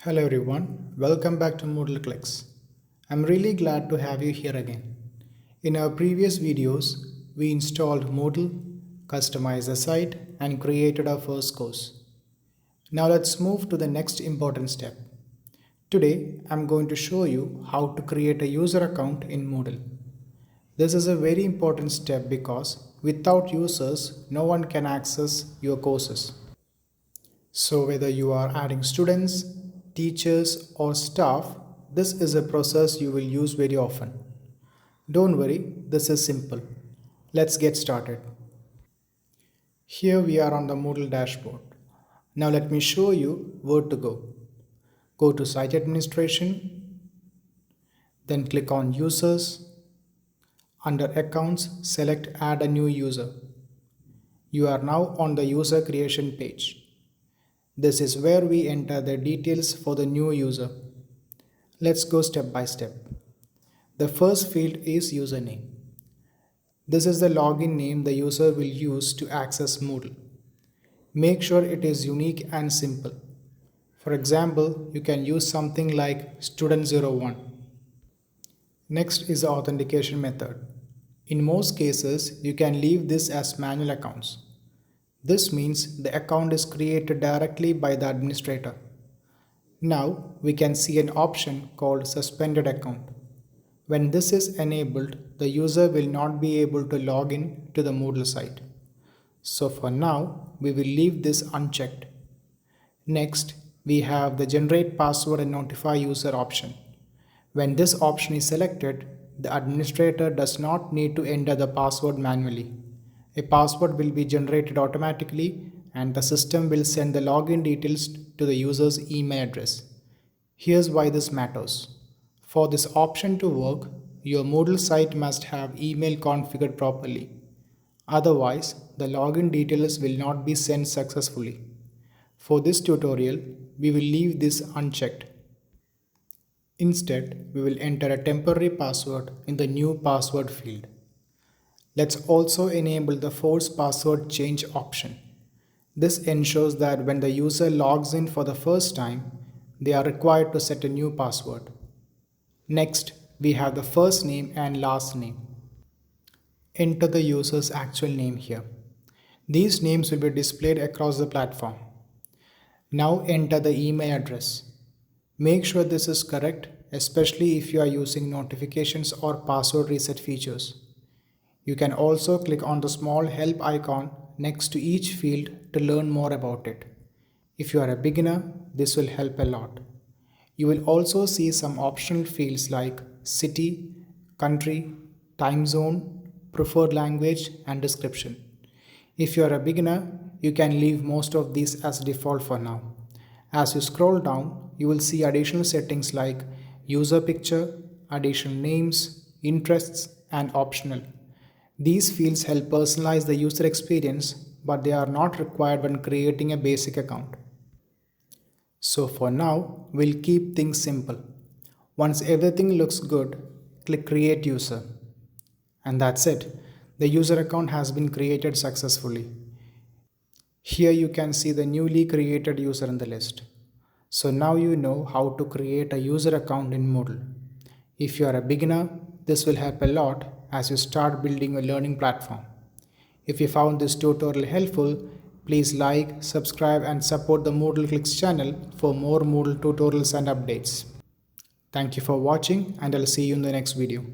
Hello everyone, welcome back to MoodleClicks. I'm really glad to have you here again. In our previous videos, we installed Moodle, customized the site, and created our first course. Now let's move to the next important step. Today, I'm going to show you how to create a user account in Moodle. This is a very important step because without users, no one can access your courses. So whether you are adding students, teachers or staff, this is a process you will use very often. Don't worry, this is simple. Let's get started. Here we are on the Moodle dashboard. Now let me show you where to go. Go to Site Administration, then click on Users. Under Accounts, select Add a new user. You are now on the user creation page. This is where we enter the details for the new user. Let's go step by step. The first field is username. This is the login name the user will use to access Moodle. Make sure it is unique and simple. For example, you can use something like student01. Next is the authentication method. In most cases, you can leave this as manual accounts. This means the account is created directly by the administrator. Now we can see an option called Suspended account. When this is enabled, the user will not be able to log in to the Moodle site. So for now, we will leave this unchecked. Next, we have the Generate Password and Notify User option. When this option is selected, the administrator does not need to enter the password manually. A password will be generated automatically and the system will send the login details to the user's email address. Here's why this matters. For this option to work, your Moodle site must have email configured properly. Otherwise, the login details will not be sent successfully. For this tutorial, we will leave this unchecked. Instead, we will enter a temporary password in the new password field. Let's also enable the Force Password Change option. This ensures that when the user logs in for the first time, they are required to set a new password. Next, we have the first name and last name. Enter the user's actual name here. These names will be displayed across the platform. Now enter the email address. Make sure this is correct, especially if you are using notifications or password reset features. You can also click on the small help icon next to each field to learn more about it. If you are a beginner, this will help a lot. You will also see some optional fields like city, country, time zone, preferred language, and description. If you are a beginner, you can leave most of these as default for now. As you scroll down, you will see additional settings like user picture, additional names, interests, and optional. These fields help personalize the user experience, but they are not required when creating a basic account. So for now, we'll keep things simple. Once everything looks good, click Create User. And that's it. The user account has been created successfully. Here you can see the newly created user in the list. So now you know how to create a user account in Moodle. If you are a beginner, this will help a lot as you start building a learning platform. If you found this tutorial helpful, please like, subscribe and support the MoodleClicks channel for more Moodle tutorials and updates. Thank you for watching and I'll see you in the next video.